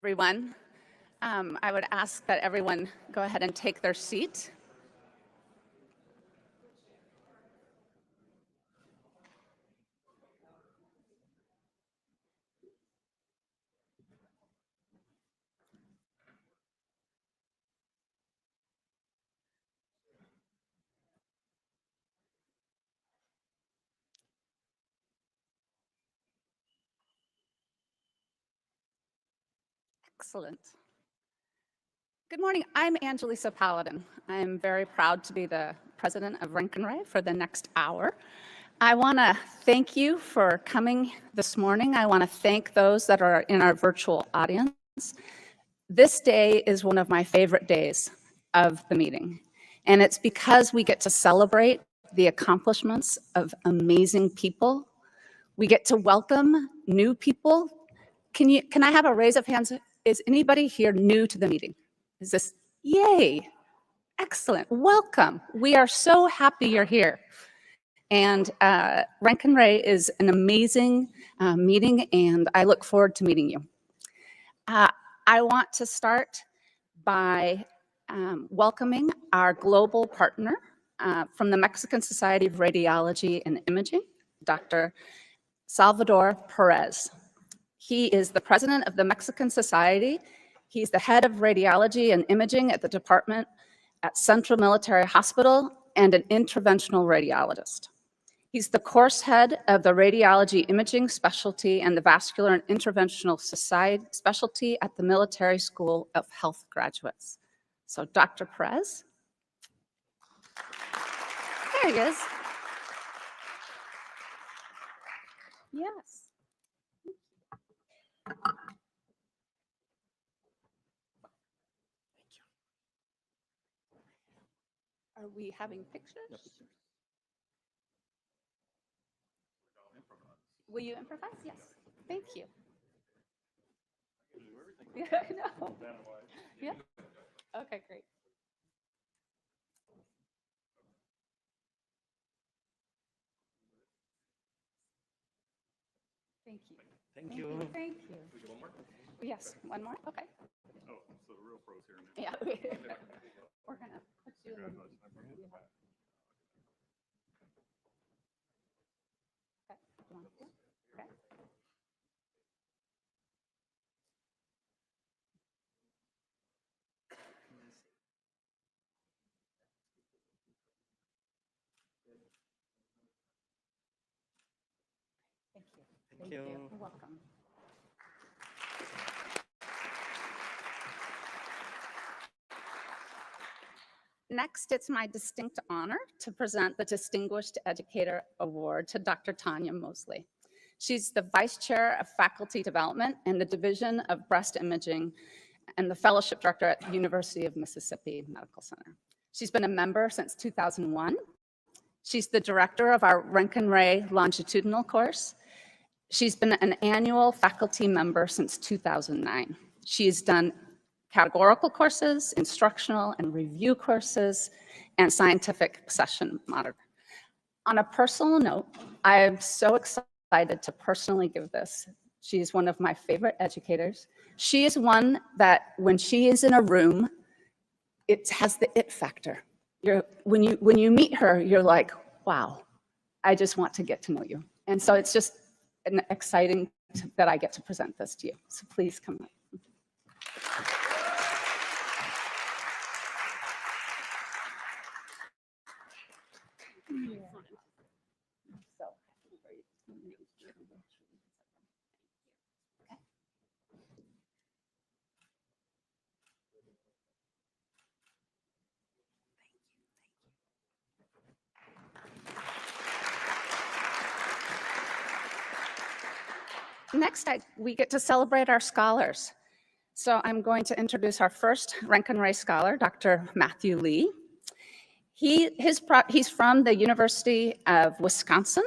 Everyone, I would ask that everyone go ahead and take their seat. Excellent. Good morning. I'm Angelisa Paladin. I'm very proud to be the president of Rankin Ray for the next hour. I want to thank you for coming this morning. I want to thank those that are in our virtual audience. This day is one of my favorite days of the meeting, and it's because we get to celebrate the accomplishments of amazing people. We get to welcome new people. Can I have a raise of hands? Is anybody here new to the meeting? Is this, yay, excellent, welcome. We are so happy you're here. And Rankin Ray is an amazing meeting, and I look forward to meeting you. I want to start by welcoming our global partner from the Mexican Society of Radiology and Imaging, Dr. Salvador Perez. He is the president of the Mexican Society. He's the head of radiology and imaging at the department at Central Military Hospital and an interventional radiologist. He's the course head of the radiology imaging specialty and the vascular and interventional society specialty at the Military School of Health graduates. So Dr. Perez. There he is. Yes. Are we having pictures? Yep. Will you improvise? Yes. Thank you. Yeah, I know. Yeah. Okay, great. Thank you. Thank you. Thank you. One more? Yes, one more? Okay. Oh, so the real pros here now. Yeah. We're going to put you in. Okay. Thank you. Thank you. You're welcome. Next, it's my distinct honor to present the Distinguished Educator Award to Dr. Tanya Mosley. She's the Vice Chair of Faculty Development in the Division of Breast Imaging and the Fellowship Director at the University of Mississippi Medical Center. She's been a member since 2001. She's the director of our Rankin Ray longitudinal course. She's been an annual faculty member since 2009. She's done categorical courses, instructional and review courses, and scientific session monitor. On a personal note, I am so excited to personally give this. She's one of my favorite educators. She is one that when she is in a room, it has the it factor. When you meet her, you're like, wow, I just want to get to know you. And so it's just exciting that I get to present this to you. So please come up. Next, we get to celebrate our scholars. So I'm going to introduce our first Rankin Ray scholar, Dr. Matthew Lee. He's from the University of Wisconsin,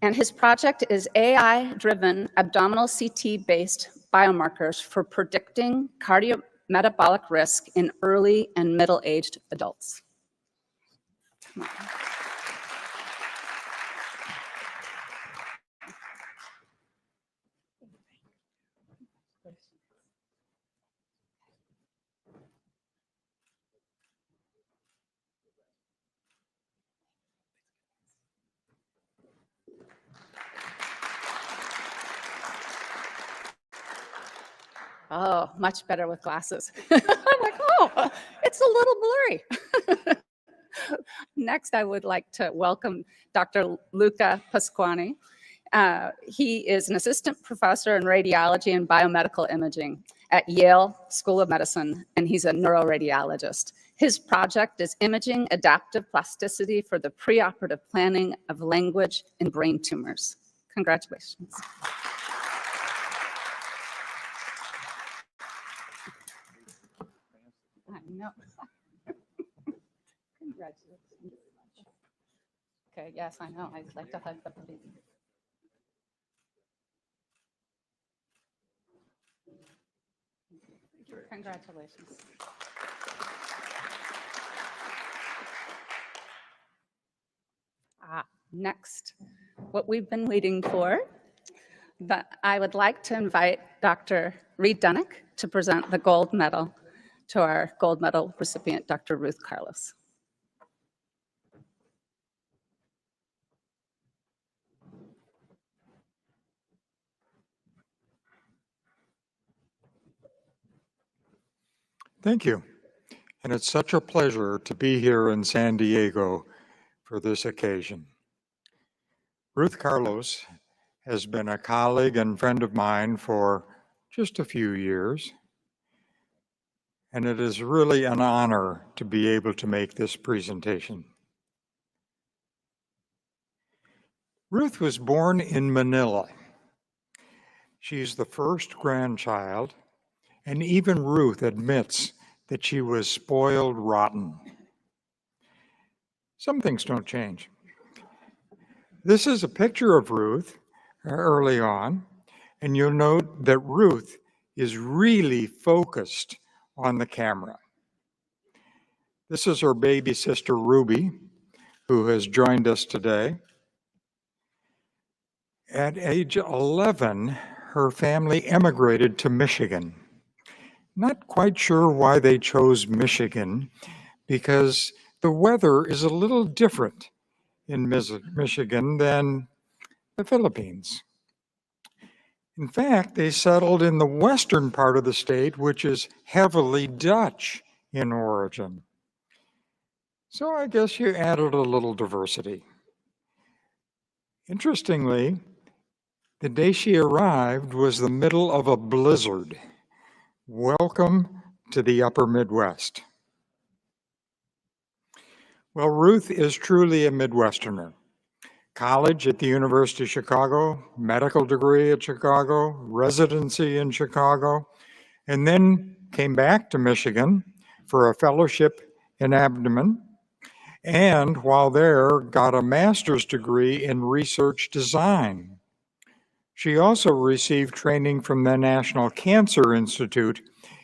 and his project is AI-driven abdominal CT-based biomarkers for predicting cardiometabolic risk in early and middle-aged adults. Come on. Oh, much better with glasses. I'm like, oh, it's a little blurry. Next, I would like to welcome Dr. Luca Pasquani. He is an assistant professor in radiology and biomedical imaging at Yale School of Medicine, and he's a neuroradiologist. His project is imaging adaptive plasticity for the preoperative planning of language in brain tumors. Congratulations. I know. Congratulations. Okay, yes, I know. I'd like to hug the baby. Congratulations. Next, what we've been waiting for, but I would like to invite Dr. Reed Dunnick to present the gold medal to our gold medal recipient, Dr. Ruth Carlos. Thank you. And it's such a pleasure to be here in San Diego for this occasion. Ruth Carlos has been a colleague and friend of mine for just a few years, and it is really an honor to be able to make this presentation. Ruth was born in Manila. She's the first grandchild, and even Ruth admits that she was spoiled rotten. Some things don't change. This is a picture of Ruth early on, and you'll note that Ruth is really focused on the camera. This is her baby sister, Ruby, who has joined us today. At age 11, her family emigrated to Michigan. Not quite sure why they chose Michigan, because the weather is a little different in Michigan than the Philippines. In fact, they settled in the western part of the state, which is heavily Dutch in origin. So I guess you added a little diversity. Interestingly, the day she arrived was the middle of a blizzard. Welcome to the upper Midwest. Well, Ruth is truly a Midwesterner. College at the University of Chicago, medical degree at Chicago, residency in Chicago, and then came back to Michigan for a fellowship in abdomen, and while there, got a master's degree in research design. She also received training from the National Cancer Institute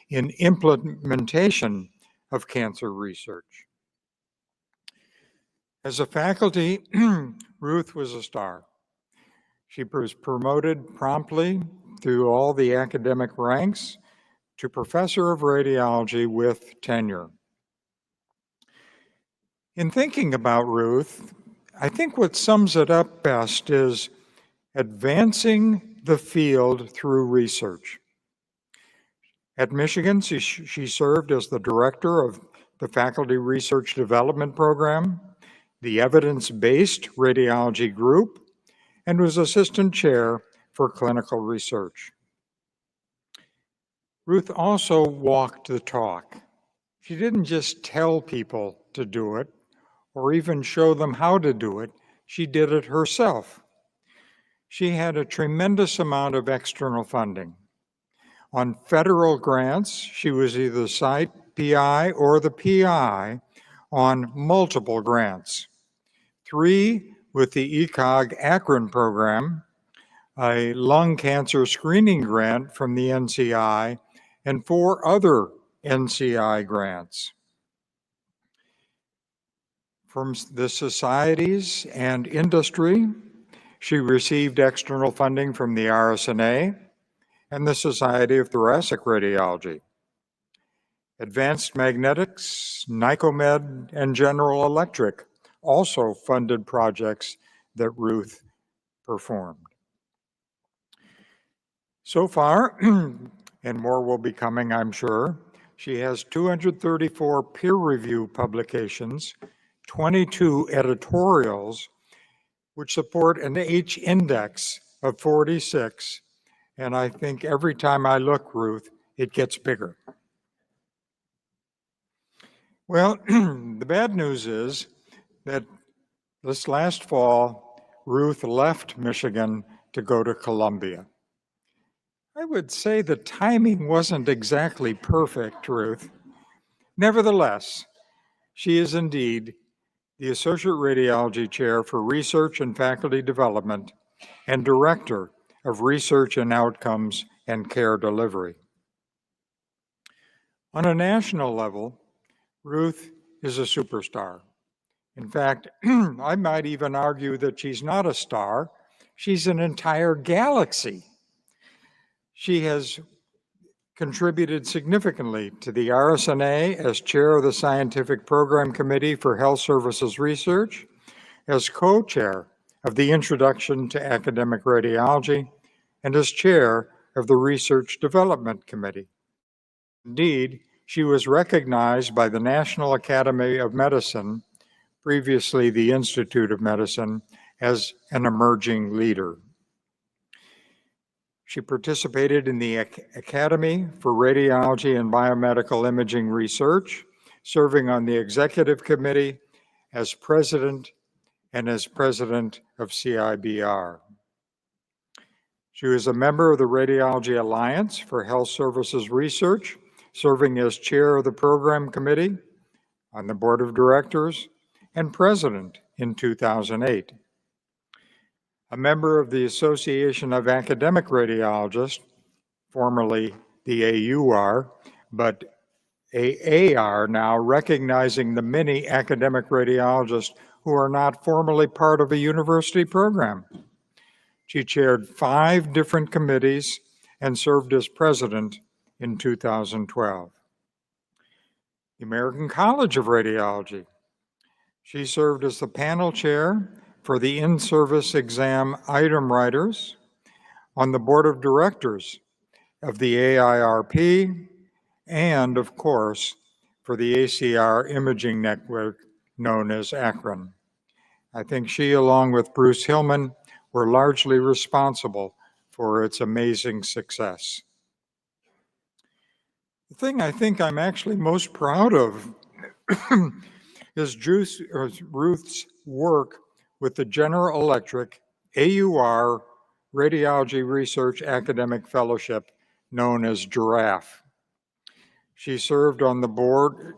in implementation of cancer research. As a faculty, Ruth was a star. She was promoted promptly through all the academic ranks to professor of radiology with tenure. In thinking about Ruth, I think what sums it up best is advancing the field through research. At Michigan, she served as the director of the Faculty Research Development Program, the Evidence-Based Radiology Group, and was assistant chair for clinical research. Ruth also walked the talk. She didn't just tell people to do it or even show them how to do it. She did it herself. She had a tremendous amount of external funding. On federal grants, she was either site PI or the PI on multiple grants. 3 with the ECOG Akron program, a lung cancer screening grant from the NCI, and 4 other NCI grants. From the societies and industry, she received external funding from the RSNA and the Society of Thoracic Radiology. Advanced Magnetics, Nycomed, and General Electric also funded projects that Ruth performed. So far, and more will be coming, I'm sure. She has 234 peer review publications, 22 editorials, which support an H index of 46. And I think every time I look, Ruth, it gets bigger. Well, the bad news is that this last fall, Ruth left Michigan to go to Columbia. I would say the timing wasn't exactly perfect, Ruth. Nevertheless, she is indeed the Associate Radiology Chair for Research and Faculty Development and Director of Research and Outcomes and Care Delivery. On a national level, Ruth is a superstar. In fact, I might even argue that she's not a star, she's an entire galaxy. She has contributed significantly to the RSNA as chair of the Scientific Program Committee for Health Services Research, as co-chair of the Introduction to Academic Radiology, and as chair of the Research Development Committee. Indeed, she was recognized by the National Academy of Medicine, previously the Institute of Medicine, as an emerging leader. She participated in the Academy for Radiology and Biomedical Imaging Research, serving on the executive committee as president and as president of CIBR. She was a member of the Radiology Alliance for Health Services Research, serving as chair of the program committee, on the board of directors, and president in 2008. A member of the Association of Academic Radiologists, formerly the AUR, but AAR now, recognizing the many academic radiologists who are not formally part of a university program. She chaired 5 different committees and served as president in 2012. The American College of Radiology. She served as the panel chair for the in-service exam item writers, on the board of directors of the AIRP, and of course, for the ACR imaging network known as ACRIN. I think she, along with Bruce Hillman, were largely responsible for its amazing success. The thing I think I'm actually most proud of is Ruth's work with the General Electric AUR Radiology Research Academic Fellowship, known as GIRAFFE. She served on the board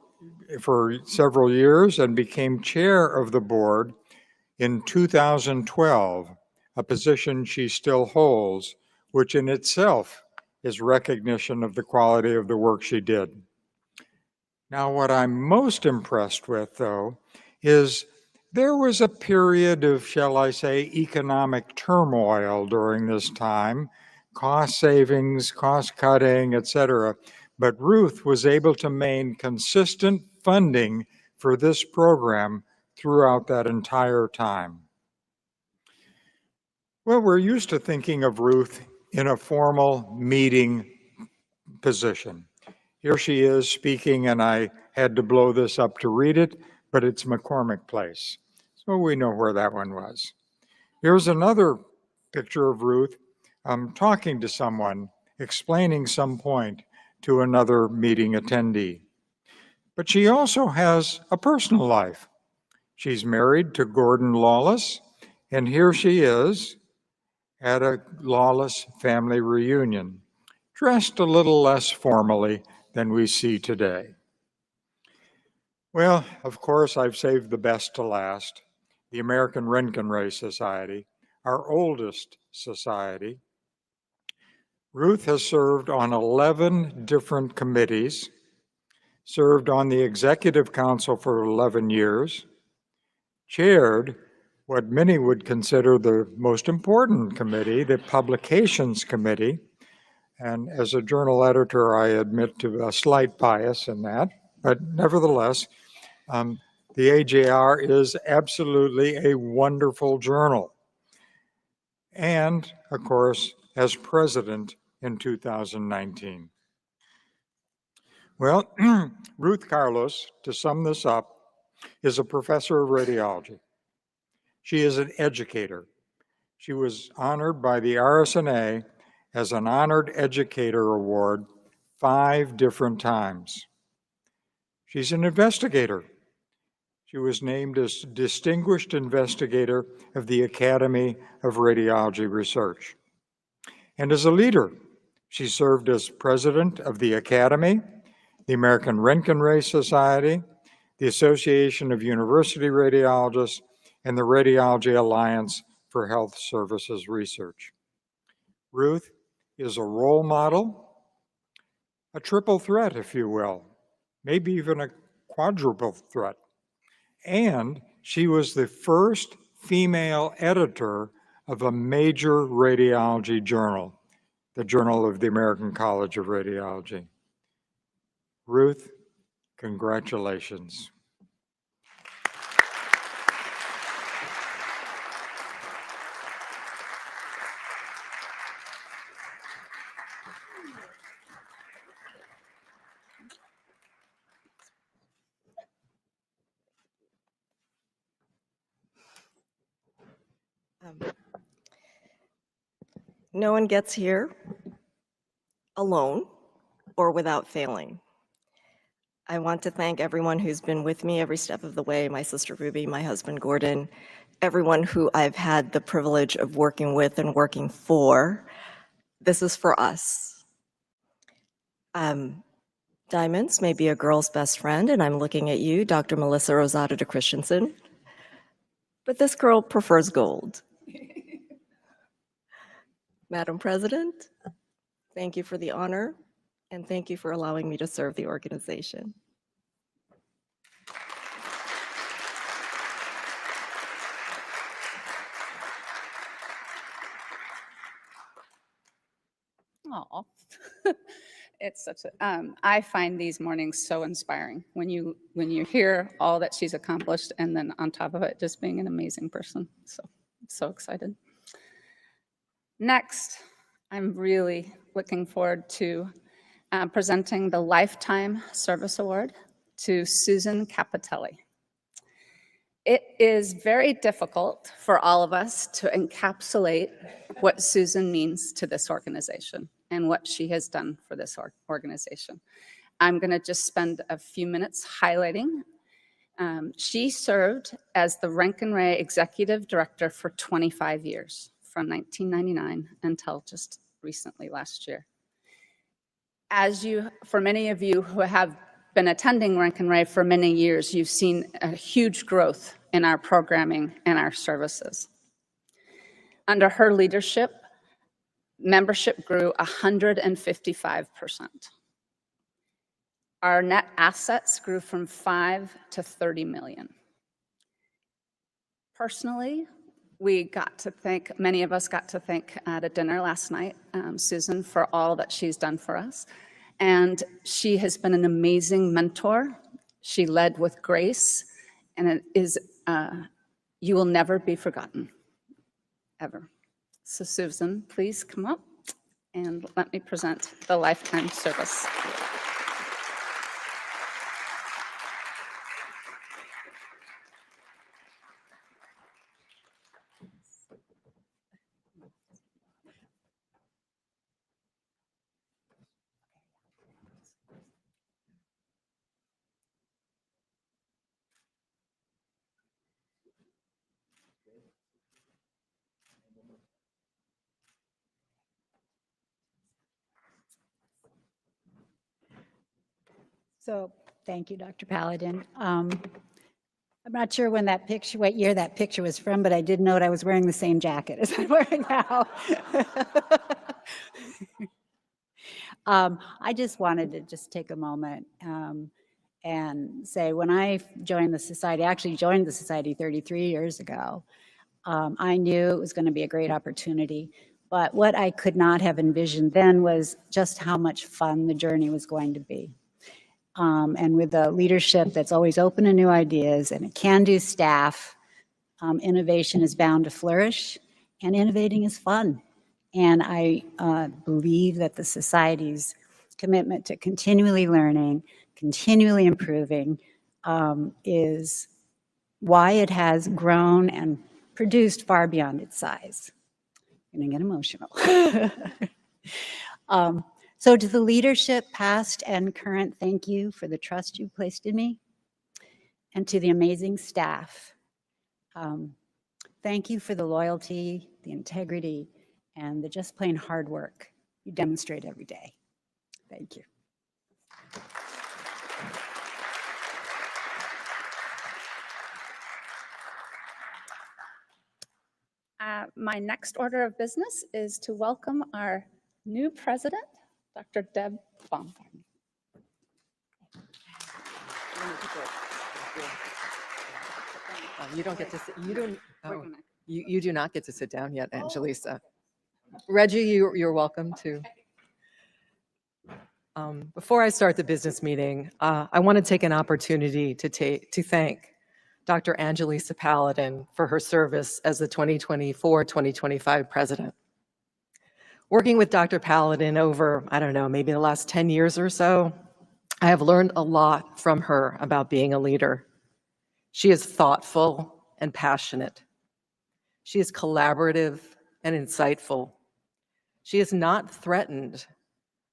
for several years and became chair of the board in 2012, a position she still holds, which in itself is recognition of the quality of the work she did. Now, what I'm most impressed with, though, is there was a period of, shall I say, economic turmoil during this time, cost savings, cost cutting, et cetera. But Ruth was able to maintain consistent funding for this program throughout that entire time. Well, we're used to thinking of Ruth in a formal meeting position. Here she is speaking, and I had to blow this up to read it, but it's McCormick Place. So we know where that one was. Here's another picture of Ruth talking to someone, explaining some point to another meeting attendee. But she also has a personal life. She's married to Gordon Lawless, and here she is at a Lawless family reunion, dressed a little less formally than we see today. Well, of course, I've saved the best to last. The American Roentgen Society, our oldest society. Ruth has served on 11 different committees, served on the Executive Council for 11 years, chaired what many would consider the most important committee, the Publications Committee. And as a journal editor, I admit to a slight bias in that, but nevertheless, the AJR is absolutely a wonderful journal. And, of course, as president in 2019. Well, Ruth Carlos, to sum this up, is a professor of radiology. She is an educator. She was honored by the RSNA as an Honored Educator Award 5 different times. She's an investigator. She was named as Distinguished Investigator of the Academy of Radiology Research. And as a leader, she served as president of the Academy, the American Roentgen-Ray Society, the Association of University Radiologists, and the Radiology Alliance for Health Services Research. Ruth is a role model, a triple threat, if you will, maybe even a quadruple threat. And she was the first female editor of a major radiology journal, the Journal of the American College of Radiology. Ruth, congratulations. No one gets here alone or without failing. I want to thank everyone who's been with me every step of the way, my sister Ruby, my husband Gordon, everyone who I've had the privilege of working with and working for. This is for us. Diamonds may be a girl's best friend, and I'm looking at you, Dr. Melissa Rosado de Christensen, but this girl prefers gold. Madam President, thank you for the honor, and thank you for allowing me to serve the organization. Oh, it's such a, I find these mornings so inspiring when you hear all that she's accomplished, and then on top of it, just being an amazing person. So, so excited. Next, I'm really looking forward to presenting the Lifetime Service Award to Susan Capitelli. It is very difficult for all of us to encapsulate what Susan means to this organization and what she has done for this organization. I'm going to just spend a few minutes highlighting. She served as the Roentgen-Ray Executive Director for 25 years, from 1999 until just recently last year. For many of you who have been attending Roentgen-Ray for many years, you've seen a huge growth in our programming and our services. Under her leadership, membership grew 155%. Our net assets grew from 5 to 30 million. Personally, many of us got to thank at a dinner last night, Susan, for all that she's done for us. And she has been an amazing mentor. She led with grace, and it is, you will never be forgotten, ever. So Susan, please come up and let me present the Lifetime Service. So thank you, Dr. Paladin. I'm not sure when that picture, what year that picture was from, but I did note I was wearing the same jacket as I'm wearing now. I just wanted to just take a moment and say when I joined the society, I actually joined the society 33 years ago, I knew it was going to be a great opportunity. But what I could not have envisioned then was just how much fun the journey was going to be. And with a leadership that's always open to new ideas and a can-do staff, innovation is bound to flourish, and innovating is fun. And I believe that the society's commitment to continually learning, continually improving is why it has grown and produced far beyond its size. I'm going to get emotional. So to the leadership, past and current, thank you for the trust you've placed in me. And to the amazing staff, thank you for the loyalty, the integrity, and the just plain hard work you demonstrate every day. Thank you. My next order of business is to welcome our new president, Dr. Deb Baumgartner. You don't get to sit, you don't, We're oh, gonna- you do not get to sit down yet, Angelisa. Reggie, you're welcome to. Before I start the business meeting, I want to take an opportunity to thank Dr. Angelisa Paladin for her service as the 2024-2025 president. Working with Dr. Paladin over, I don't know, maybe the last 10 years or so, I have learned a lot from her about being a leader. She is thoughtful and passionate. She is collaborative and insightful. She is not threatened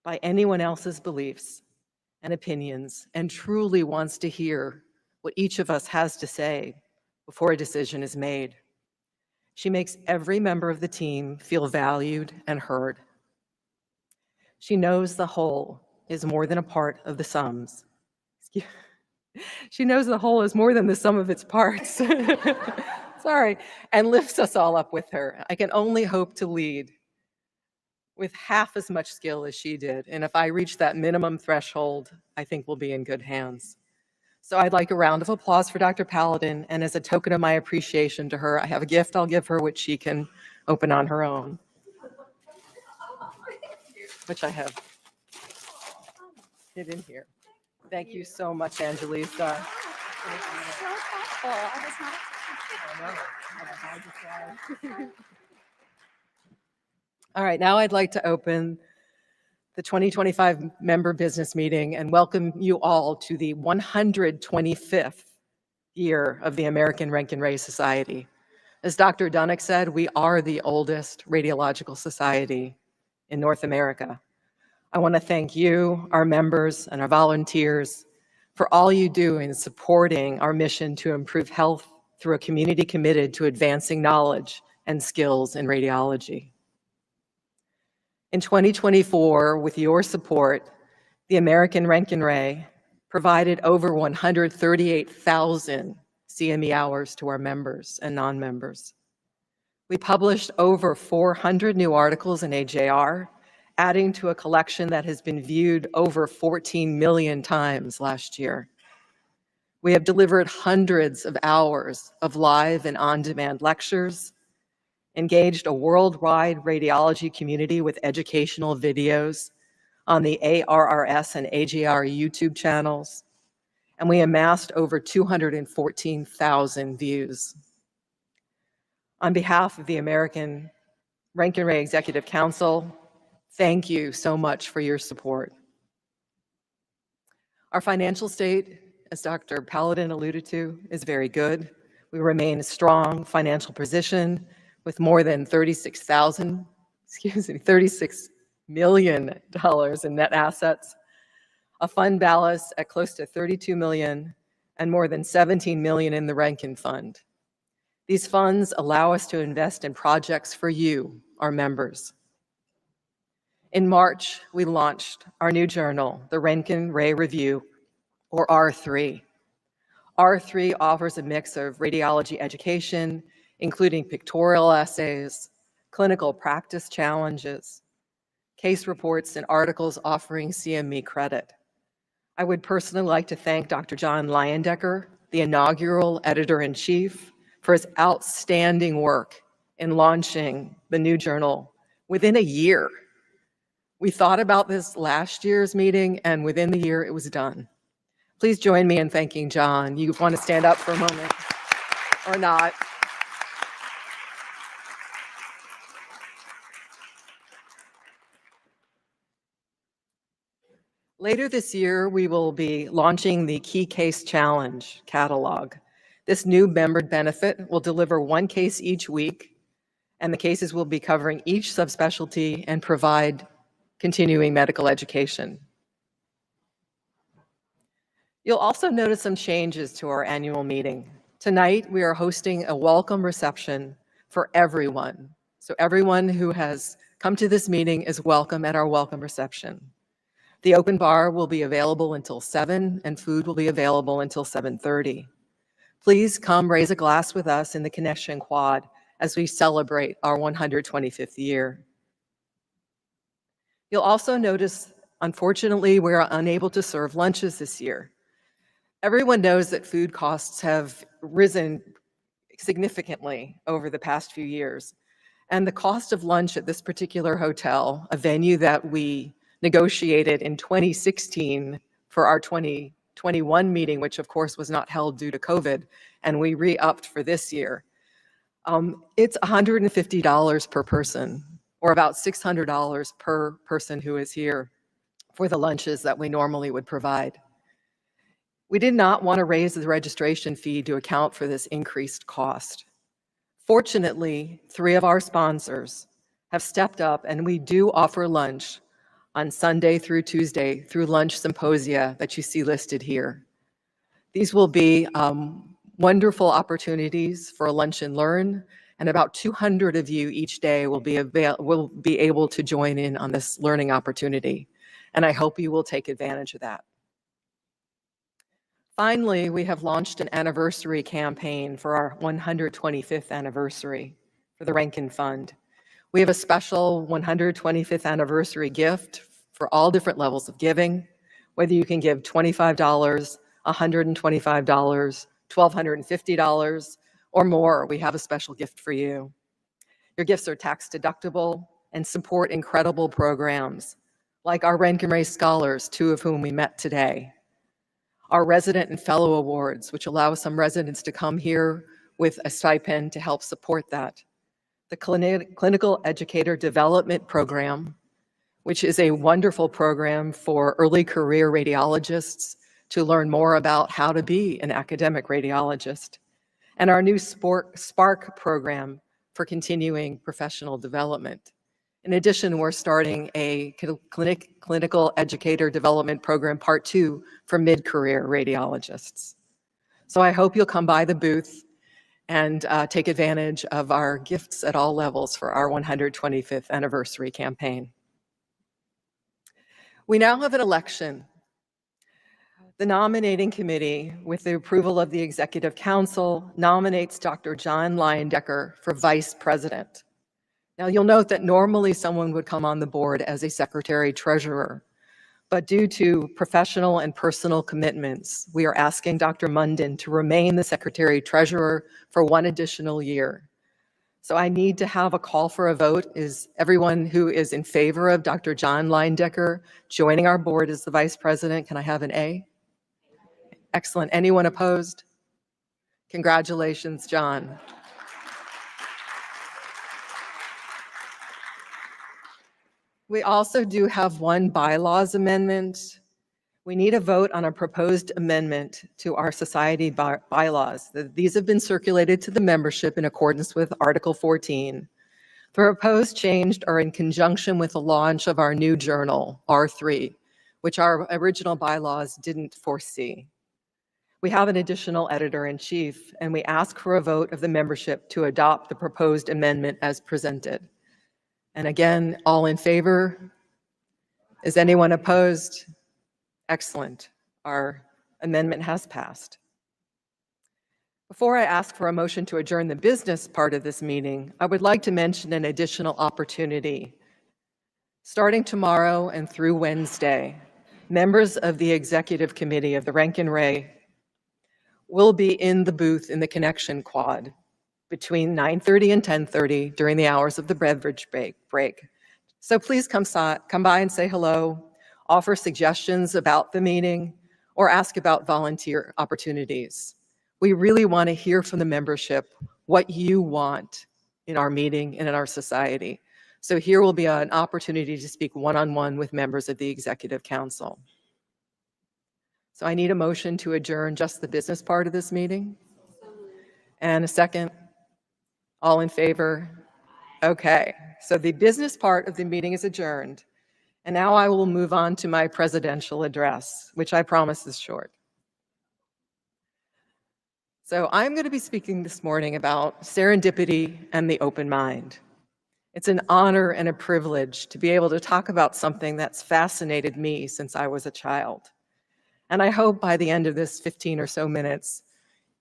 by anyone else's beliefs and opinions and truly wants to hear what each of us has to say before a decision is made. She makes every member of the team feel valued and heard. She knows the whole is more than a part of the sums. She knows the whole is more than the sum of its parts. Sorry, and lifts us all up with her. I can only hope to lead with half as much skill as she did. And if I reach that minimum threshold, I think we'll be in good hands. So I'd like a round of applause for Dr. Paladin. And as a token of my appreciation to her, I have a gift I'll give her, which she can open on her own, which I have hid in here. Thank you so much, Angelisa. So thoughtful. I was not All right, now I'd like to open the 2025 member business meeting and welcome you all to the 125th year of the American Rankin-Ray Society. As Dr. Dunnick said, we are the oldest radiological society in North America. I want to thank you, our members, and our volunteers for all you do in supporting our mission to improve health through a community committed to advancing knowledge and skills in radiology. In 2024, with your support, the American Rankin-Ray provided over 138,000 CME hours to our members and non-members. We published over 400 new articles in AJR, adding to a collection that has been viewed over 14 million times last year. We have delivered hundreds of hours of live and on-demand lectures, engaged a worldwide radiology community with educational videos on the ARRS and AJR YouTube channels, and we amassed over 214,000 views. On behalf of the American Rankin-Ray Executive Council, thank you so much for your support. Our financial state, as Dr. Paladin alluded to, is very good. We remain a strong financial position with more than $36 million in net assets, a fund balance at close to $32 million, and more than $17 million in the Rankin Fund. These funds allow us to invest in projects for you, our members. In March, we launched our new journal, the Rankin-Ray Review, or R3. R3 offers a mix of radiology education, including pictorial essays, clinical practice challenges, case reports, and articles offering CME credit. I would personally like to thank Dr. John Leyendecker, the inaugural editor-in-chief, for his outstanding work in launching the new journal within a year. We thought about this last year's meeting, and within the year, it was done. Please join me in thanking John. You want to stand up for a moment or not? Later this year, we will be launching the Key Case Challenge catalog. This new member benefit will deliver one case each week, and the cases will be covering each subspecialty and provide continuing medical education. You'll also notice some changes to our annual meeting. Tonight, we are hosting a welcome reception for everyone. So everyone who has come to this meeting is welcome at our welcome reception. The open bar will be available until 7, and food will be available until 7:30. Please come raise a glass with us in the Connection Quad as we celebrate our 125th year. You'll also notice, unfortunately, we are unable to serve lunches this year. Everyone knows that food costs have risen significantly over the past few years. And the cost of lunch at this particular hotel, a venue that we negotiated in 2016 for our 2021 meeting, which of course was not held due to COVID, and we re-upped for this year. It's $150 per person, or about $600 per person who is here for the lunches that we normally would provide. We did not want to raise the registration fee to account for this increased cost. Fortunately, 3 of our sponsors have stepped up, and we do offer lunch on Sunday through Tuesday through lunch symposia that you see listed here. These will be wonderful opportunities for lunch and learn, and about 200 of you each day will be able to join in on this learning opportunity, and I hope you will take advantage of that. Finally, we have launched an anniversary campaign for our 125th anniversary for the Rankin Fund. We have a special 125th anniversary gift for all different levels of giving, whether you can give $25, $125, $1,250, or more. We have a special gift for you. Your gifts are tax deductible and support incredible programs like our Rankin Ray Scholars, 2 of whom we met today. Our Resident and Fellow Awards, which allow some residents to come here with a stipend to help support that. The Clinical Educator Development Program, which is a wonderful program for early career radiologists to learn more about how to be an academic radiologist. And our new Spark program for continuing professional development. In addition, we're starting a Clinical Educator Development Program Part 2 for mid-career radiologists. So I hope you'll come by the booth and take advantage of our gifts at all levels for our 125th anniversary campaign. We now have an election. The nominating committee, with the approval of the Executive Council, nominates Dr. John Leyendecker for Vice President. Now, you'll note that normally someone would come on the board as a secretary-treasurer, but due to professional and personal commitments, we are asking Dr. Munden to remain the secretary-treasurer for 1 additional year. So I need to have a call for a vote. Is everyone who is in favor of Dr. John Leyendecker joining our board as the vice president? Can I have an A? Excellent. Anyone opposed? Congratulations, John. We also do have one bylaws amendment. We need a vote on a proposed amendment to our society bylaws. These have been circulated to the membership in accordance with Article 14. The proposed changes are in conjunction with the launch of our new journal, R3, which our original bylaws didn't foresee. We have an additional editor-in-chief, and we ask for a vote of the membership to adopt the proposed amendment as presented. And again, all in favor? Is anyone opposed? Excellent. Our amendment has passed. Before I ask for a motion to adjourn the business part of this meeting, I would like to mention an additional opportunity. Starting tomorrow and through Wednesday, members of the executive committee of the Rankin Ray will be in the booth in the Connection Quad between 9:30 and 10:30 during the hours of the beverage break. So please come by and say hello, offer suggestions about the meeting, or ask about volunteer opportunities. We really want to hear from the membership what you want in our meeting and in our society. So here will be an opportunity to speak one-on-one with members of the Executive Council. So I need a motion to adjourn just the business part of this meeting. And a second. All in favor? Okay, so the business part of the meeting is adjourned. And now I will move on to my presidential address, which I promise is short. So I'm going to be speaking this morning about serendipity and the open mind. It's an honor and a privilege to be able to talk about something that's fascinated me since I was a child. And I hope by the end of this 15 or so minutes,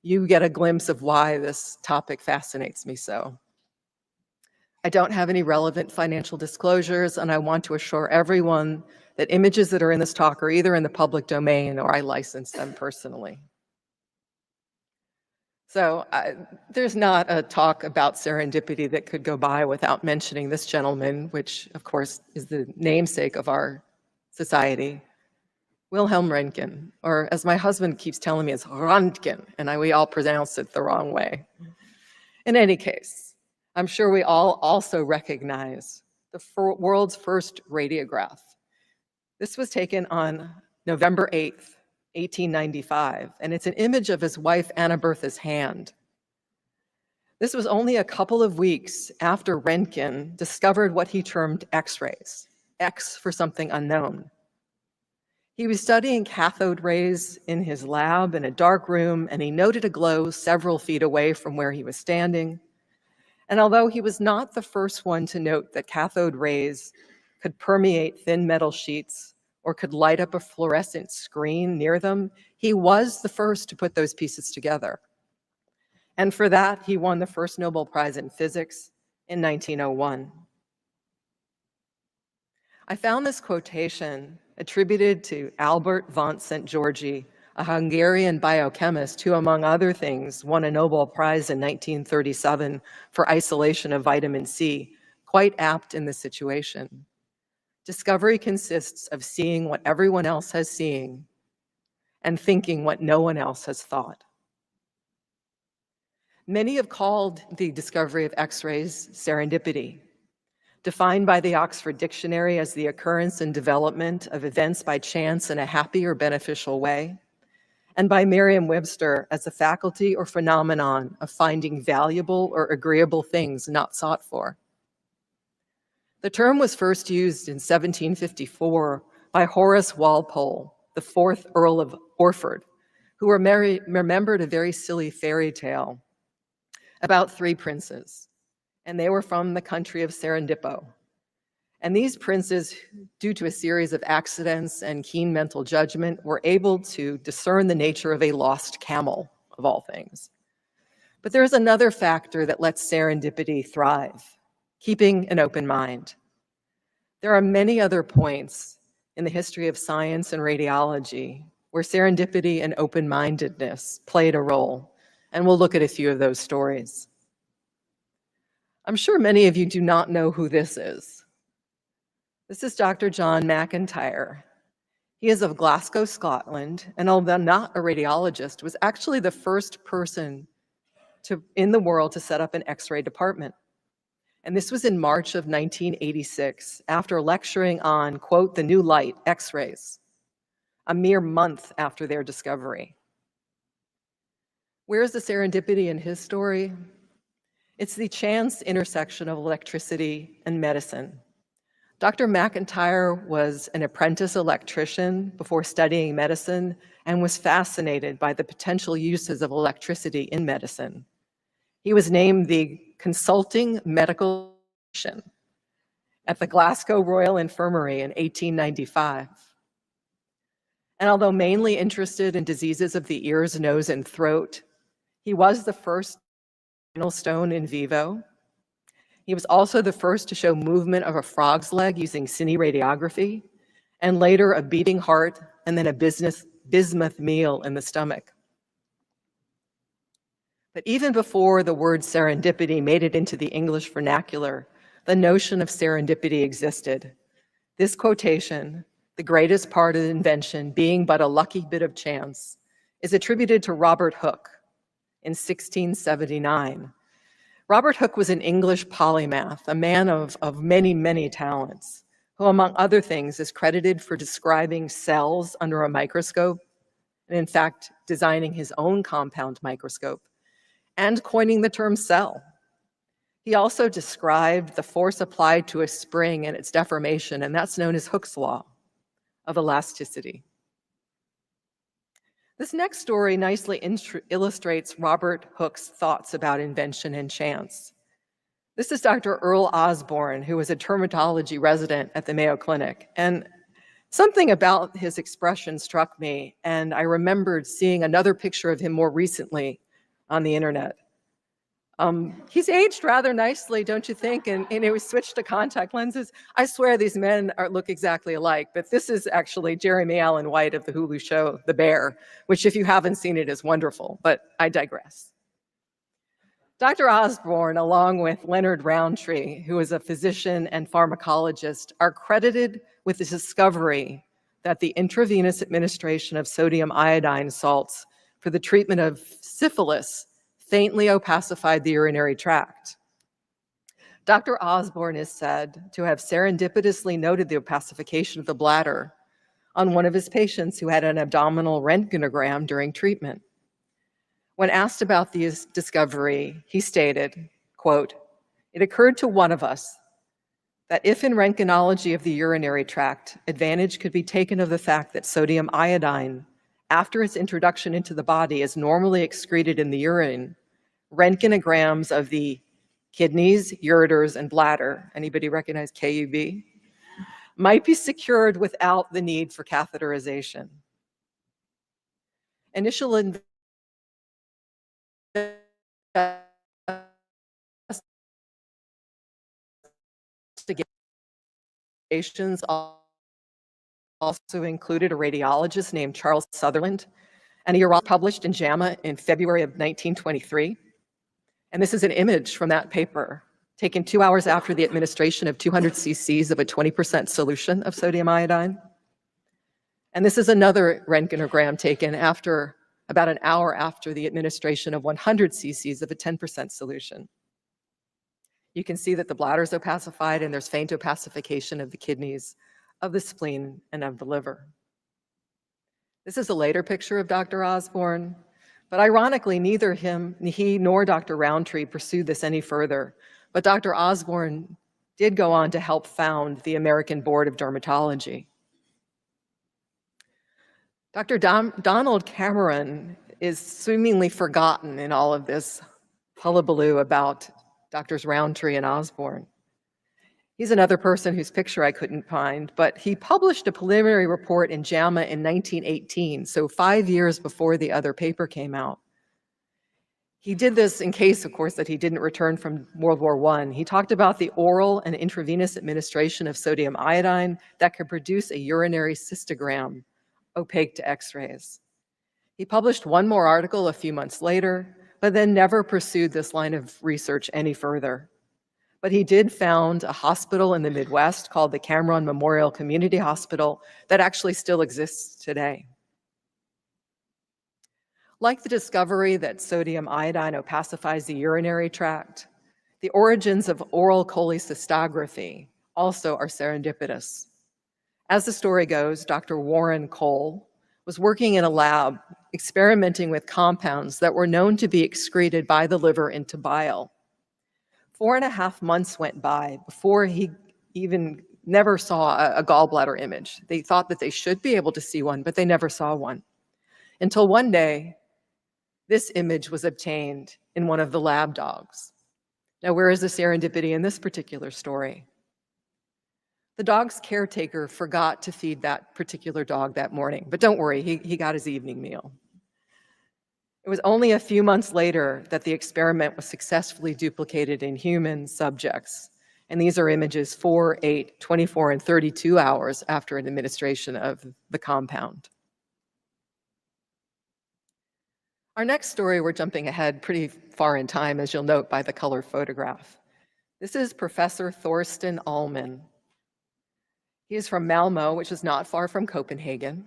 you get a glimpse of why this topic fascinates me so. I don't have any relevant financial disclosures, and I want to assure everyone that images that are in this talk are either in the public domain or I license them personally. So there's not a talk about serendipity that could go by without mentioning this gentleman, which of course is the namesake of our society, Wilhelm Röntgen, or as my husband keeps telling me, it's Röntgen, and we all pronounce it the wrong way. In any case, I'm sure we all also recognize the world's first radiograph. This was taken on November 8th, 1895, and it's an image of his wife Anna Bertha's hand. This was only a couple of weeks after Röntgen discovered what he termed X-rays, X for something unknown. He was studying cathode rays in his lab in a dark room, and he noted a glow several feet away from where he was standing. And although he was not the first one to note that cathode rays could permeate thin metal sheets or could light up a fluorescent screen near them, he was the first to put those pieces together. And for that, he won the first Nobel Prize in Physics in 1901. I found this quotation attributed to Albert von Szent-Györgyi, a Hungarian biochemist who, among other things, won a Nobel Prize in 1937 for isolation of vitamin C, quite apt in this situation. Discovery consists of seeing what everyone else has seen and thinking what no one else has thought. Many have called the discovery of X-rays serendipity, defined by the Oxford Dictionary as the occurrence and development of events by chance in a happy or beneficial way, and by Merriam-Webster as the faculty or phenomenon of finding valuable or agreeable things not sought for. The term was first used in 1754 by Horace Walpole, the 4th Earl of Orford, who remembered a very silly fairy tale about 3 princes, and they were from the country of Serendippo. And these princes, due to a series of accidents and keen mental judgment, were able to discern the nature of a lost camel, of all things. But there's another factor that lets serendipity thrive: keeping an open mind. There are many other points in the history of science and radiology where serendipity and open-mindedness played a role, and we'll look at a few of those stories. I'm sure many of you do not know who this is. This is Dr. John McIntyre. He is of Glasgow, Scotland, and although not a radiologist, was actually the first person in the world to set up an X-ray department. And this was in March of 1986, after lecturing on, quote, the new light, X-rays, a mere month after their discovery. Where's the serendipity in his story? It's the chance intersection of electricity and medicine. Dr. McIntyre was an apprentice electrician before studying medicine and was fascinated by the potential uses of electricity in medicine. He was named the consulting medical physician at the Glasgow Royal Infirmary in 1895. And although mainly interested in diseases of the ears, nose, and throat, he was the first spinal stone in vivo. He was also the first to show movement of a frog's leg using cine radiography, and later a beating heart and then a bismuth meal in the stomach. But even before the word serendipity made it into the English vernacular, the notion of serendipity existed. This quotation, the greatest part of the invention being but a lucky bit of chance, is attributed to Robert Hooke in 1679. Robert Hooke was an English polymath, a man of many, many talents, who, among other things, is credited for describing cells under a microscope and in fact, designing his own compound microscope and coining the term cell. He also described the force applied to a spring and its deformation, and that's known as Hooke's law of elasticity. This next story nicely illustrates Robert Hooke's thoughts about invention and chance. This is Dr. Earl Osborne, who was a dermatology resident at the Mayo Clinic. And something about his expression struck me, and I remembered seeing another picture of him more recently on the internet. He's aged rather nicely, don't you think? And he was switched to contact lenses. I swear these men look exactly alike, but this is actually Jeremy Allen White of the Hulu show, The Bear, which if you haven't seen it is wonderful, but I digress. Dr. Osborne, along with Leonard Roundtree, who is a physician and pharmacologist, are credited with the discovery that the intravenous administration of sodium iodine salts for the treatment of syphilis faintly opacified the urinary tract. Dr. Osborne is said to have serendipitously noted the opacification of the bladder on one of his patients who had an abdominal röntgenogram during treatment. When asked about the discovery, he stated, quote, "It occurred to one of us that if in röntgenology of the urinary tract, advantage could be taken of the fact that sodium iodine, after its introduction into the body, is normally excreted in the urine, röntgenograms of the kidneys, ureters, and bladder," anybody recognize KUB, "might be secured without the need for catheterization." Initial investigations also included a radiologist named Charles Sutherland, and a urologist published in JAMA in February of 1923. And this is an image from that paper, taken 2 hours after the administration of 200 cc's of a 20% solution of sodium iodine. And this is another röntgenogram taken after about an hour after the administration of 100 cc's of a 10% solution. You can see that the bladder is opacified and there's faint opacification of the kidneys, of the spleen, and of the liver. This is a later picture of Dr. Osborne, but ironically, neither he nor Dr. Roundtree pursued this any further. But Dr. Osborne did go on to help found the American Board of Dermatology. Dr. Donald Cameron is seemingly forgotten in all of this hullabaloo about Drs. Roundtree and Osborne. He's another person whose picture I couldn't find, but he published a preliminary report in JAMA in 1918, so 5 years before the other paper came out. He did this in case, of course, that he didn't return from World War I. He talked about the oral and intravenous administration of sodium iodine that could produce a urinary cystogram, opaque to X-rays. He published one more article a few months later, but then never pursued this line of research any further. But he did found a hospital in the Midwest called the Cameron Memorial Community Hospital that actually still exists today. Like the discovery that sodium iodine opacifies the urinary tract, the origins of oral cholecystography also are serendipitous. As the story goes, Dr. Warren Cole was working in a lab experimenting with compounds that were known to be excreted by the liver into bile. 4.5 months went by before he even never saw a gallbladder image. They thought that they should be able to see one, but they never saw one. Until one day, this image was obtained in one of the lab dogs. Now, where is the serendipity in this particular story? The dog's caretaker forgot to feed that particular dog that morning, but don't worry, he got his evening meal. It was only a few months later that the experiment was successfully duplicated in human subjects. And these are images 4, 8, 24, and 32 hours after an administration of the compound. Our next story, we're jumping ahead pretty far in time, as you'll note by the color photograph. This is Professor Thorsten Ullman. He is from Malmö, which is not far from Copenhagen.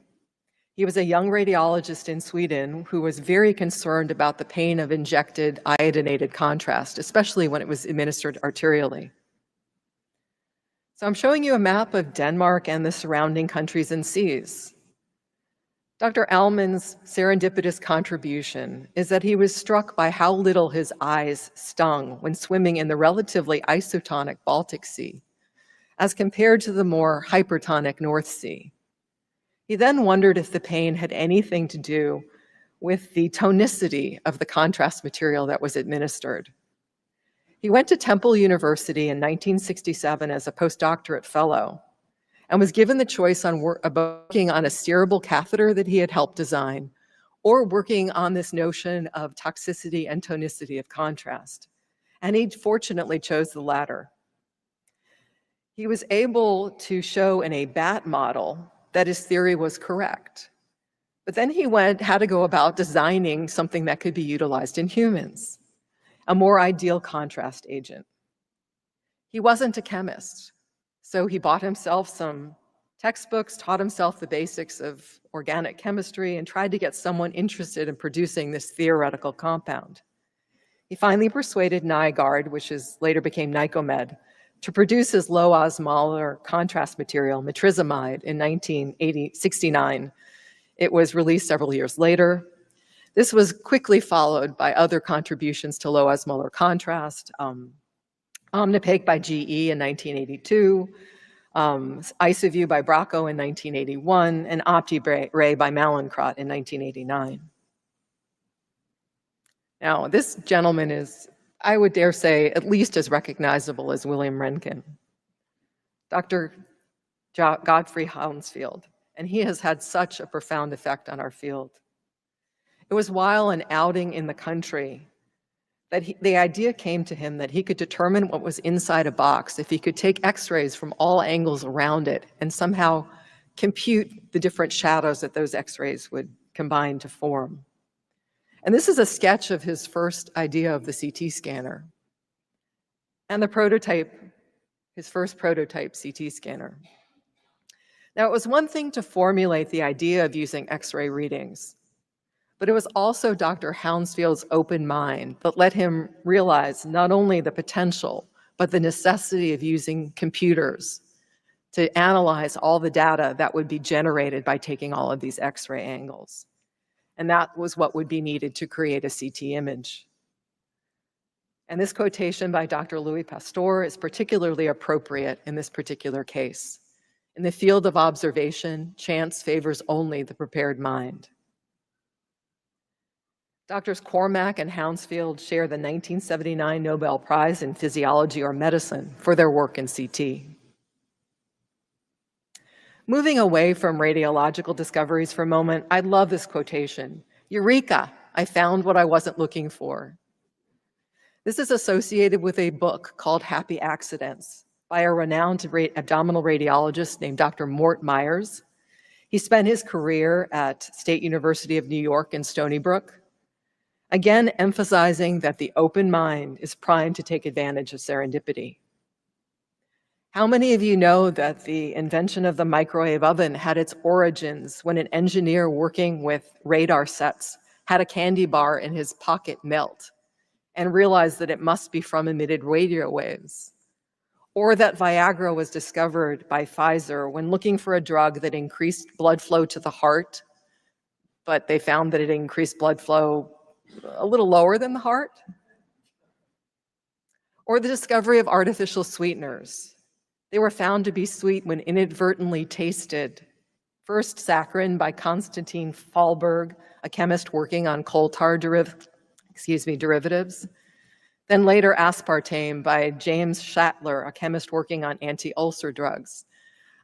He was a young radiologist in Sweden who was very concerned about the pain of injected iodinated contrast, especially when it was administered arterially. So I'm showing you a map of Denmark and the surrounding countries and seas. Dr. Allman's serendipitous contribution is that he was struck by how little his eyes stung when swimming in the relatively isotonic Baltic Sea, as compared to the more hypertonic North Sea. He then wondered if the pain had anything to do with the tonicity of the contrast material that was administered. He went to Temple University in 1967 as a postdoctorate fellow and was given the choice on working on a steerable catheter that he had helped design or working on this notion of toxicity and tonicity of contrast. And he fortunately chose the latter. He was able to show in a bat model that his theory was correct. But then he had to go about designing something that could be utilized in humans, a more ideal contrast agent. He wasn't a chemist, so he bought himself some textbooks, taught himself the basics of organic chemistry, and tried to get someone interested in producing this theoretical compound. He finally persuaded Nygaard, which later became Nycomed, to produce his low osmolar contrast material, mitrizamide, in 1969. It was released several years later. This was quickly followed by other contributions to low osmolar contrast, Omnipake by GE in 1982, Isoview by Bracco in 1981, and OptiRay by Mallinckrodt in 1989. Now, this gentleman is, I would dare say, at least as recognizable as William Röntgen, Dr. Godfrey Hounsfield, and he has had such a profound effect on our field. It was while an outing in the country that the idea came to him that he could determine what was inside a box if he could take x-rays from all angles around it and somehow compute the different shadows that those x-rays would combine to form. And this is a sketch of his first idea of the CT scanner and the prototype, his first prototype CT scanner. Now, it was one thing to formulate the idea of using x-ray readings, but it was also Dr. Hounsfield's open mind that let him realize not only the potential, but the necessity of using computers to analyze all the data that would be generated by taking all of these x-ray angles. And that was what would be needed to create a CT image. And this quotation by Dr. Louis Pasteur is particularly appropriate in this particular case. In the field of observation, chance favors only the prepared mind. Doctors Cormack and Hounsfield share the 1979 Nobel Prize in Physiology or Medicine for their work in CT. Moving away from radiological discoveries for a moment, I love this quotation. Eureka, I found what I wasn't looking for. This is associated with a book called Happy Accidents by a renowned abdominal radiologist named Dr. Mort Myers. He spent his career at State University of New York in Stony Brook, again emphasizing that the open mind is primed to take advantage of serendipity. How many of you know that the invention of the microwave oven had its origins when an engineer working with radar sets had a candy bar in his pocket melt and realized that it must be from emitted radio waves? Or that Viagra was discovered by Pfizer when looking for a drug that increased blood flow to the heart, but they found that it increased blood flow a little lower than the heart? Or the discovery of artificial sweeteners. They were found to be sweet when inadvertently tasted. First saccharin by Konstantin Fahlberg, a chemist working on coal tar derivatives. Then later aspartame by James Schattler, a chemist working on anti-ulcer drugs.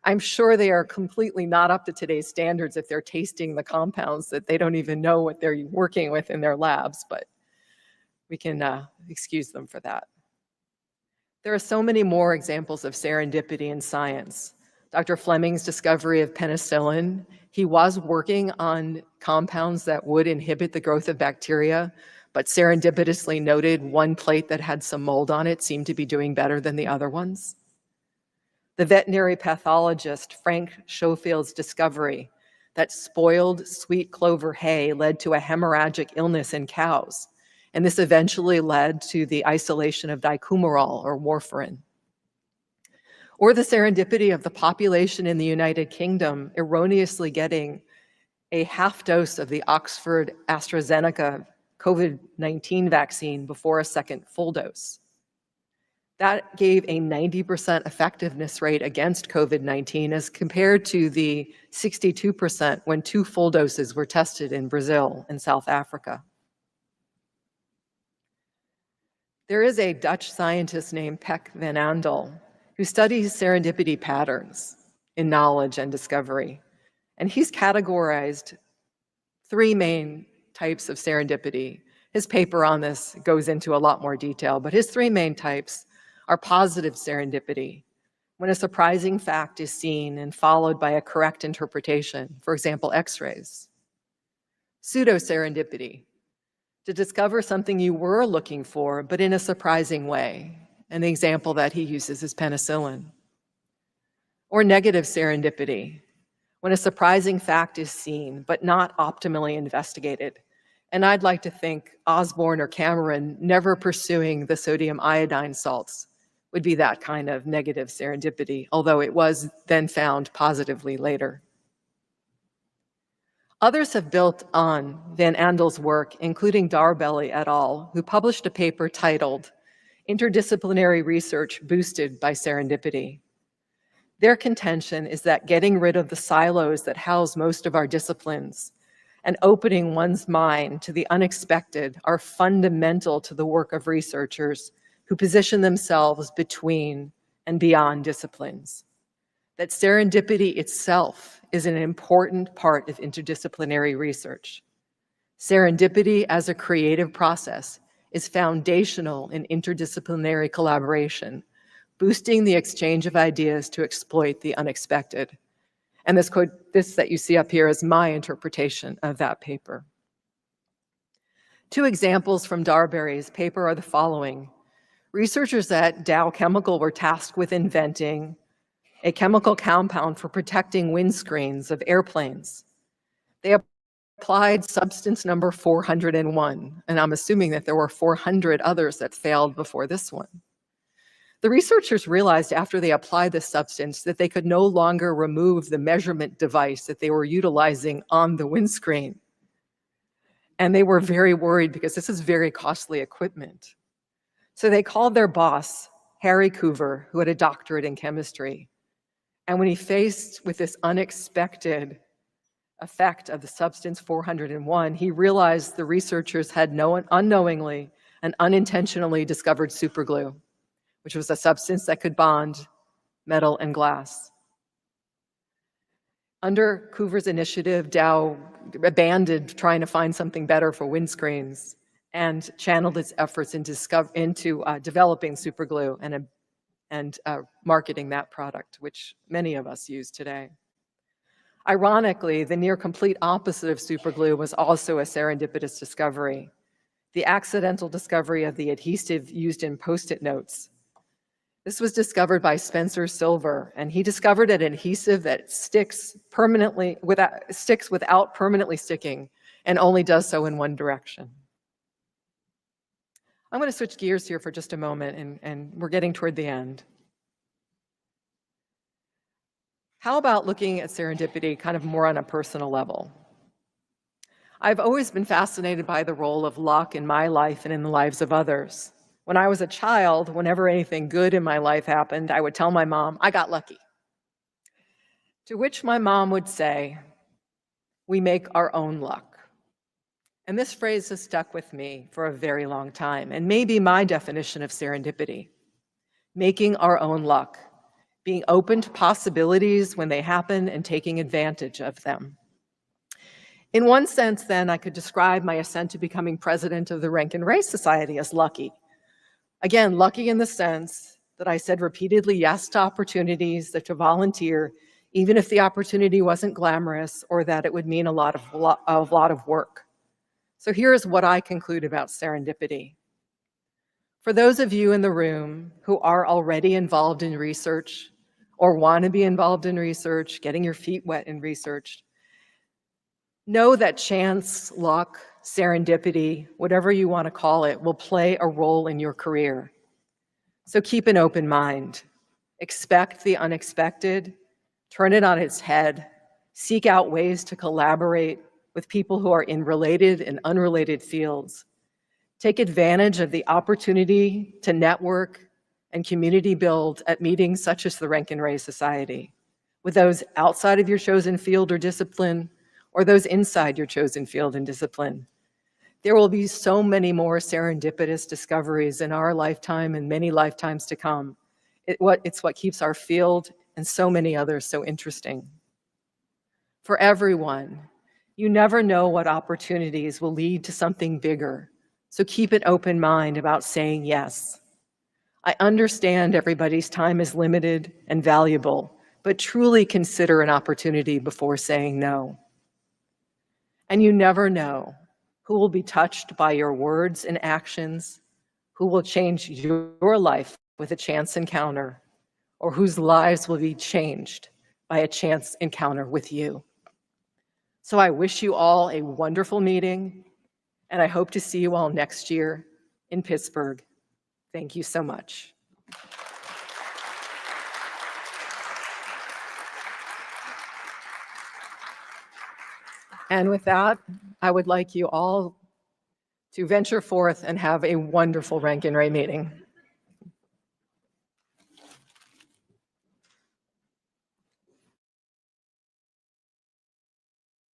I'm sure they are completely not up to today's standards if they're tasting the compounds that they don't even know what they're working with in their labs, but we can excuse them for that. There are so many more examples of serendipity in science. Dr. Fleming's discovery of penicillin, he was working on compounds that would inhibit the growth of bacteria, but serendipitously noted one plate that had some mold on it seemed to be doing better than the other ones. The veterinary pathologist Frank Schofield's discovery that spoiled sweet clover hay led to a hemorrhagic illness in cows, and this eventually led to the isolation of dicumarol or warfarin. Or the serendipity of the population in the United Kingdom erroneously getting a half dose of the Oxford AstraZeneca COVID-19 vaccine before a second full dose. That gave a 90% effectiveness rate against COVID-19 as compared to the 62% when 2 full doses were tested in Brazil and South Africa. There is a Dutch scientist named Pek van Andel who studies serendipity patterns in knowledge and discovery. And he's categorized 3 main types of serendipity. His paper on this goes into a lot more detail, but his 3 main types are positive serendipity, when a surprising fact is seen and followed by a correct interpretation, for example, X-rays. Pseudo-serendipity, to discover something you were looking for, but in a surprising way. And the example that he uses is penicillin. Or negative serendipity, when a surprising fact is seen, but not optimally investigated. And I'd like to think Osborne or Cameron never pursuing the sodium iodine salts would be that kind of negative serendipity, although it was then found positively later. Others have built on Van Andel's work, including Darbelli et al., who published a paper titled Interdisciplinary Research Boosted by Serendipity. Their contention is that getting rid of the silos that house most of our disciplines and opening one's mind to the unexpected are fundamental to the work of researchers who position themselves between and beyond disciplines. That serendipity itself is an important part of interdisciplinary research. Serendipity as a creative process is foundational in interdisciplinary collaboration, boosting the exchange of ideas to exploit the unexpected. And this that you see up here is my interpretation of that paper. 2 examples from Darbelli's paper are the following. Researchers at Dow Chemical were tasked with inventing a chemical compound for protecting windscreens of airplanes. They applied substance number 401, and I'm assuming that there were 400 others that failed before this one. The researchers realized after they applied this substance that they could no longer remove the measurement device that they were utilizing on the windscreen. And they were very worried because this is very costly equipment. So they called their boss, Harry Coover, who had a doctorate in chemistry. And when he faced with this unexpected effect of the substance 401, he realized the researchers had unknowingly and unintentionally discovered superglue, which was a substance that could bond metal and glass. Under Coover's initiative, Dow abandoned trying to find something better for windscreens and channeled its efforts into developing superglue and marketing that product, which many of us use today. Ironically, the near complete opposite of superglue was also a serendipitous discovery, the accidental discovery of the adhesive used in Post-it notes. This was discovered by Spencer Silver, and he discovered an adhesive that sticks without permanently sticking and only does so in one direction. I'm going to switch gears here for just a moment, and we're getting toward the end. How about looking at serendipity kind of more on a personal level? I've always been fascinated by the role of luck in my life and in the lives of others. When I was a child, whenever anything good in my life happened, I would tell my mom, I got lucky. To which my mom would say, we make our own luck. And this phrase has stuck with me for a very long time, and may be my definition of serendipity. Making our own luck, being open to possibilities when they happen and taking advantage of them. In one sense, then, I could describe my ascent to becoming president of the Rankin Ray Society as lucky. Again, lucky in the sense that I said repeatedly yes to opportunities, to volunteer, even if the opportunity wasn't glamorous or that it would mean a lot of work. So here's what I conclude about serendipity. For those of you in the room who are already involved in research or want to be involved in research, getting your feet wet in research, know that chance, luck, serendipity, whatever you want to call it, will play a role in your career. So keep an open mind. Expect the unexpected, turn it on its head, Seek out ways to collaborate with people who are in related and unrelated fields. Take advantage of the opportunity to network and community build at meetings such as the Rankin Ray Society, with those outside of your chosen field or discipline, or those inside your chosen field and discipline. There will be so many more serendipitous discoveries in our lifetime and many lifetimes to come. It's what keeps our field and so many others so interesting. For everyone, you never know what opportunities will lead to something bigger, so keep an open mind about saying yes. I understand everybody's time is limited and valuable, but truly consider an opportunity before saying no. And you never know who will be touched by your words and actions, who will change your life with a chance encounter, or whose lives will be changed by a chance encounter with you. So I wish you all a wonderful meeting, and I hope to see you all next year in Pittsburgh. Thank you so much. And with that, I would like you all to venture forth and have a wonderful Rankin Ray meeting.